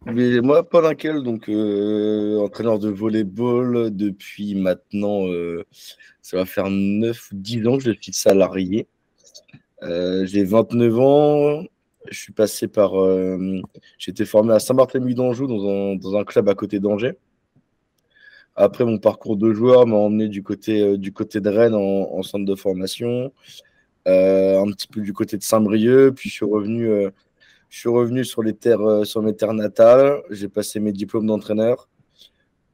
Mais moi, Paul Inkel, donc entraîneur de volleyball depuis maintenant, ça va faire 9 ou 10 ans que je suis salarié. J'ai 29 ans. Je suis passé par. J'ai été formé à Saint-Barthélemy d'Anjou dans un club à côté d'Angers. Après, mon parcours de joueur m'a emmené du côté de Rennes en centre de formation, un petit peu du côté de Saint-Brieuc, puis je suis revenu sur sur mes terres natales. J'ai passé mes diplômes d'entraîneur.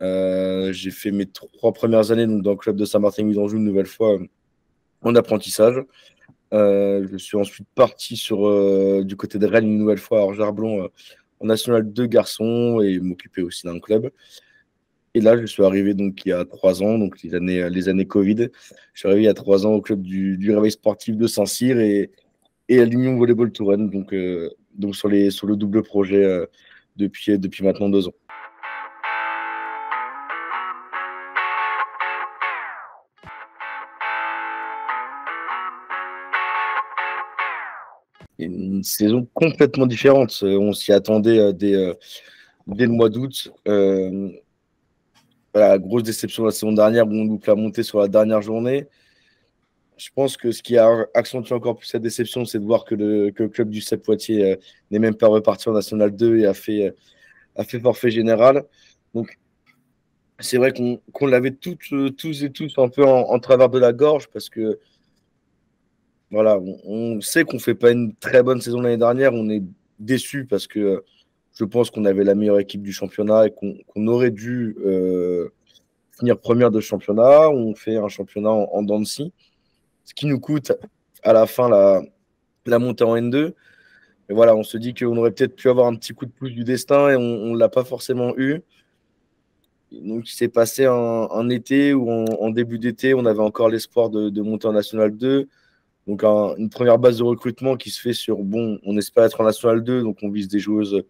J'ai fait mes 3 premières années donc, dans le club de Saint-Barthélemy d'Anjou une nouvelle fois en apprentissage. Je suis ensuite parti du côté de Rennes une nouvelle fois à Orgerblanc en National 2 garçons et m'occuper aussi d'un club. Et là, je suis arrivé donc il y a 3 ans, donc les années Covid. Je suis arrivé il y a 3 ans au club du Réveil sportif de Saint-Cyr et à l'Union Volleyball Touraine, donc sur le double projet depuis maintenant 2 ans. Et une saison complètement différente. On s'y attendait dès le mois d'août. Voilà, grosse déception la saison dernière où on loupe la montée sur la dernière journée. Je pense que ce qui a accentué encore plus cette déception, c'est de voir que le club du CEP Poitiers n'est même pas reparti en National 2 et a fait forfait général. Donc, c'est vrai qu'on l'avait tous et tous un peu en travers de la gorge parce que voilà, on sait qu'on ne fait pas une très bonne saison l'année dernière. On est déçu parce que je pense qu'on avait la meilleure équipe du championnat et qu'on aurait dû finir première de championnat. On fait un championnat en dents de scie, ce qui nous coûte à la fin la montée en N2. Et voilà, on se dit qu'on aurait peut-être pu avoir un petit coup de pouce du destin et on ne l'a pas forcément eu. Donc, il s'est passé un été où, en début d'été, on avait encore l'espoir de monter en National 2. Donc, une première base de recrutement qui se fait sur, bon, on espère être en National 2, donc on vise des joueuses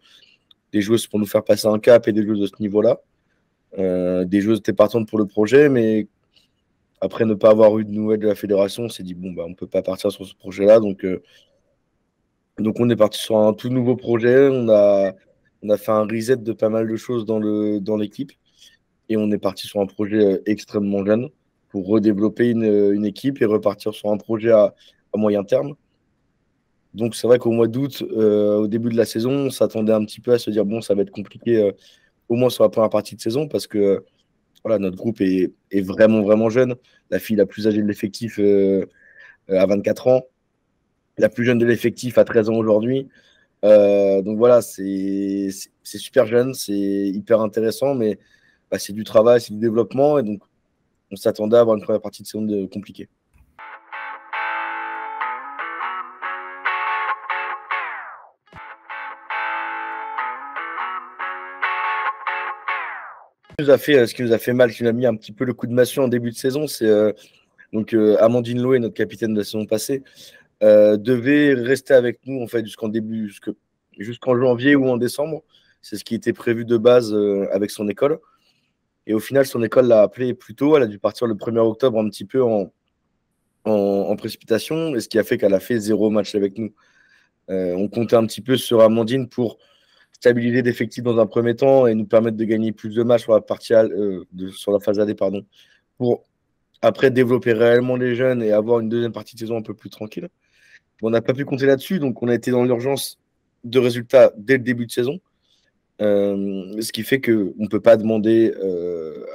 pour nous faire passer un cap et des joueuses de ce niveau-là. Des joueuses étaient partantes pour le projet, mais après ne pas avoir eu de nouvelles de la fédération, on s'est dit, bon, bah, on ne peut pas partir sur ce projet-là. Donc, on est parti sur un tout nouveau projet. On a fait un reset de pas mal de choses dans l'équipe. Et on est parti sur un projet extrêmement jeune pour redévelopper une équipe et repartir sur un projet à moyen terme. Donc, c'est vrai qu'au mois d'août, au début de la saison, on s'attendait un petit peu à se dire, bon, ça va être compliqué, au moins sur la première partie de saison, parce que voilà, notre groupe est vraiment, vraiment jeune. La fille la plus âgée de l'effectif a 24 ans. La plus jeune de l'effectif a 13 ans aujourd'hui. Donc voilà, c'est super jeune, c'est hyper intéressant, mais bah, c'est du travail, c'est du développement. Et donc, on s'attendait à avoir une première partie de saison compliquée. Ce qui nous a fait mal, ce qui nous a mis un petit peu le coup de massue en début de saison, c'est donc Amandine Loé, notre capitaine de la saison passée, devait rester avec nous en fait jusqu'en janvier ou en décembre. C'est ce qui était prévu de base avec son école. Et au final, son école l'a appelé plus tôt. Elle a dû partir le 1er octobre un petit peu en précipitation, et ce qui a fait qu'elle a fait 0 match avec nous. On comptait un petit peu sur Amandine pour stabiliser l'effectif dans un premier temps et nous permettre de gagner plus de matchs sur la phase AD, pardon, pour après développer réellement les jeunes et avoir une deuxième partie de saison un peu plus tranquille. On n'a pas pu compter là-dessus, donc on a été dans l'urgence de résultats dès le début de saison. Ce qui fait qu'on ne peut pas demander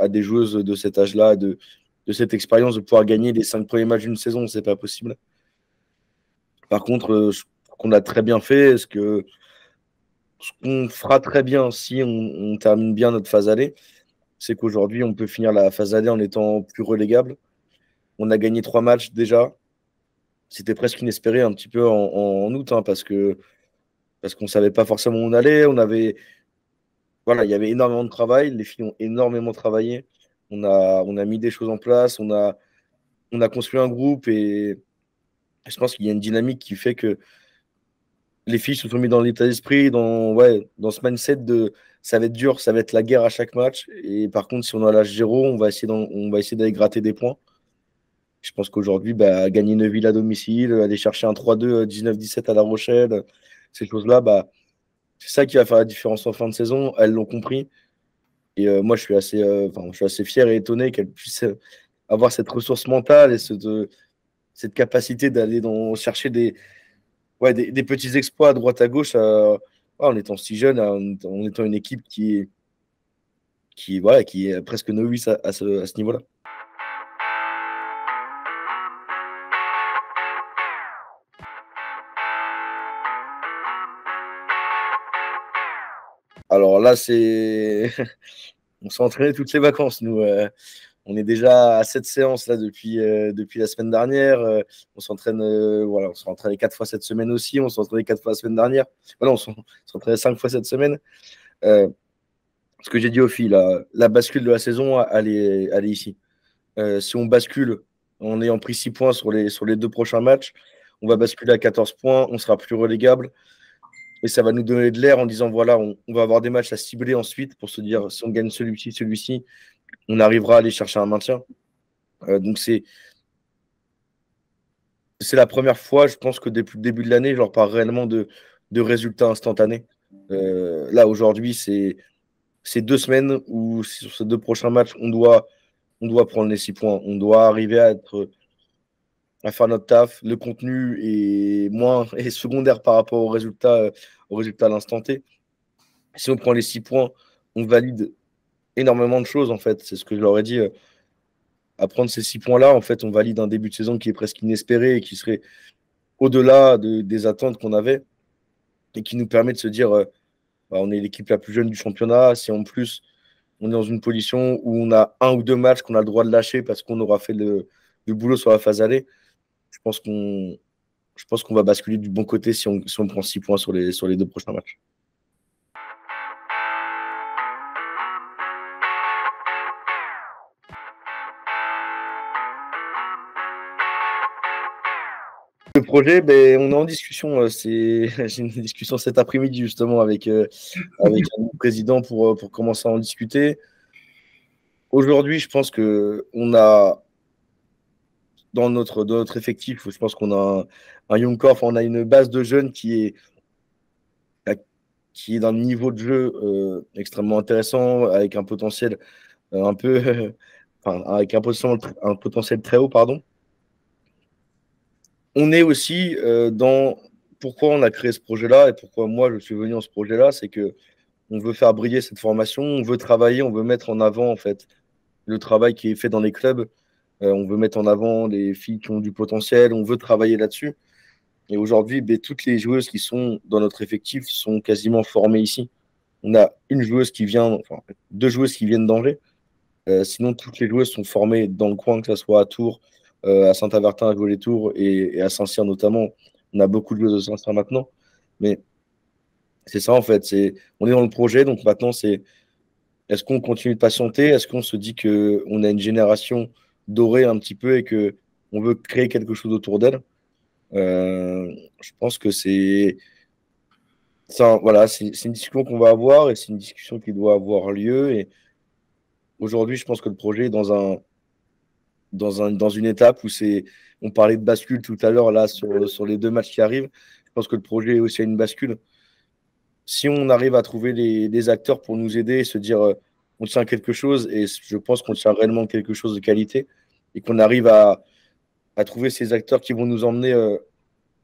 à des joueuses de cet âge-là, de cette expérience, de pouvoir gagner les 5 premiers matchs d'une saison. C'est pas possible. Par contre, ce qu'on a très bien fait, ce qu'on fera très bien si on termine bien notre phase aller, c'est qu'aujourd'hui, on peut finir la phase aller en étant plus relégable. On a gagné 3 matchs déjà. C'était presque inespéré un petit peu en août, hein, parce qu'on ne savait pas forcément où on allait. Voilà, il y avait énormément de travail. Les filles ont énormément travaillé. On a mis des choses en place. On a construit un groupe et je pense qu'il y a une dynamique qui fait que les filles se sont mis dans l'état d'esprit, dans ce mindset de ça va être dur, ça va être la guerre à chaque match. Et par contre, si on a l'âge zéro, on va essayer d'aller gratter des points. Je pense qu'aujourd'hui, bah, gagner Neuville à domicile, aller chercher un 3-2 19-17 à La Rochelle, ces choses-là, bah, C'est ça qui va faire la différence en fin de saison. Elles l'ont compris. Et moi, je suis assez fier et étonné qu'elles puissent avoir cette ressource mentale et cette capacité d'aller chercher des petits exploits à droite à gauche en étant si jeune, en étant une équipe qui est presque novice à ce niveau-là. Alors là, on s'est entraîné toutes les vacances, nous. On est déjà à 7 séances là depuis la semaine dernière. On s'entraîne on s'est entraîné 4 fois cette semaine aussi. On s'est entraîné 4 fois la semaine dernière. Voilà, on s'est entraîné 5 fois cette semaine. Ce que j'ai dit aux filles, la bascule de la saison, elle est ici. Si on bascule en ayant pris 6 points sur les 2 prochains matchs, on va basculer à 14 points. On sera plus relégable. Et ça va nous donner de l'air en disant, voilà, on va avoir des matchs à cibler ensuite pour se dire, si on gagne celui-ci, on arrivera à aller chercher un maintien. Donc c'est la première fois, je pense que depuis le début de l'année, je leur parle réellement de résultats instantanés. Là, aujourd'hui, c'est 2 semaines où sur ces 2 prochains matchs, on doit prendre les 6 points. On doit arriver à faire notre taf. Le contenu est secondaire par rapport au résultat à l'instant T. Si on prend les 6 points, on valide énormément de choses, en fait. C'est ce que je leur ai dit. À prendre ces 6 points-là, en fait, on valide un début de saison qui est presque inespéré et qui serait au-delà des attentes qu'on avait et qui nous permet de se dire on est l'équipe la plus jeune du championnat. Si en plus, on est dans une position où on a 1 ou 2 matchs qu'on a le droit de lâcher parce qu'on aura fait le boulot sur la phase aller, je pense qu'on va basculer du bon côté si on prend 6 points sur les 2 prochains matchs. Le projet, ben, on est en discussion. J'ai une discussion cet après-midi justement avec un président pour commencer à en discuter. Aujourd'hui, je pense qu'on a dans notre effectif, je pense qu'on a un young core, on a une base de jeunes qui est d'un niveau de jeu extrêmement intéressant, avec un potentiel un peu, enfin, avec un potentiel très haut, pardon. On est aussi dans pourquoi on a créé ce projet-là et pourquoi moi je suis venu dans ce projet-là, c'est que on veut faire briller cette formation, on veut travailler, on veut mettre en avant en fait le travail qui est fait dans les clubs, on veut mettre en avant les filles qui ont du potentiel, on veut travailler là-dessus. Et aujourd'hui, ben, toutes les joueuses qui sont dans notre effectif sont quasiment formées ici. On a une joueuse qui vient, enfin 2 joueuses qui viennent d'Angers. Sinon, toutes les joueuses sont formées dans le coin, que ce soit à Tours, à Saint-Avertin, à Gaulle-les-Tours et à Saint-Cyr notamment. On a beaucoup de joueuses de Saint-Cyr maintenant. Mais c'est ça, en fait. On est dans le projet, donc maintenant, est-ce qu'on continue de patienter? Est-ce qu'on se dit qu'on a une génération dorée un petit peu et qu'on veut créer quelque chose autour d'elle? Je pense que c'est ça, voilà, c'est une discussion qu'on va avoir et c'est une discussion qui doit avoir lieu. Et aujourd'hui, je pense que le projet est dans une étape où on parlait de bascule tout à l'heure là sur les 2 matchs qui arrivent. Je pense que le projet est aussi à une bascule. Si on arrive à trouver les acteurs pour nous aider et se dire on tient quelque chose, et je pense qu'on tient réellement quelque chose de qualité, et qu'on arrive à trouver ces acteurs qui vont nous emmener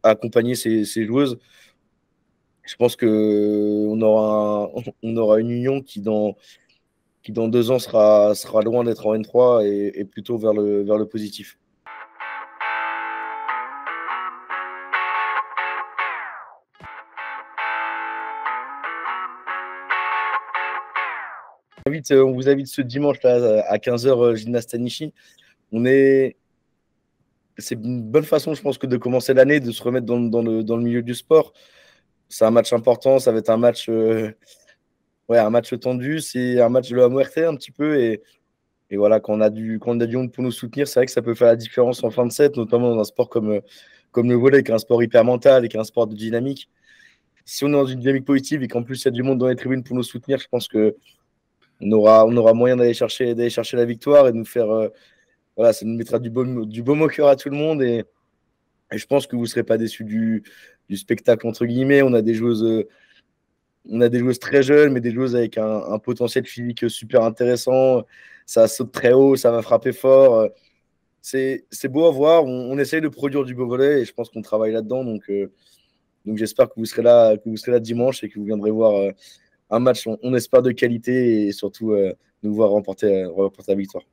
à accompagner ces joueuses, je pense qu'on aura une union qui dans 2 ans sera loin d'être en N3 et plutôt vers le positif. On vous invite ce dimanche là, à 15h, Gymnase Nishi. C'est une bonne façon, je pense, que de commencer l'année, de se remettre dans le milieu du sport. C'est un match important, ça va être un match tendu, c'est un match de la MORT un petit peu. Et voilà, quand on a du monde pour nous soutenir, c'est vrai que ça peut faire la différence en fin de set, notamment dans un sport comme le volley, qui est un sport hyper mental et qui est un sport de dynamique. Si on est dans une dynamique positive et qu'en plus il y a du monde dans les tribunes pour nous soutenir, je pense qu'on aura moyen d'aller chercher la victoire et de nous faire. Voilà, ça nous mettra du baume au cœur à tout le monde. Et je pense que vous ne serez pas déçus du spectacle, entre guillemets. On a des joueuses On a des joueuses très jeunes, mais des joueuses avec un potentiel physique super intéressant. Ça saute très haut, ça va frapper fort. C'est beau à voir. On essaye de produire du beau volley et je pense qu'on travaille là-dedans. Donc j'espère que vous serez là dimanche et que vous viendrez voir un match, on espère, de qualité et surtout nous voir remporter la victoire.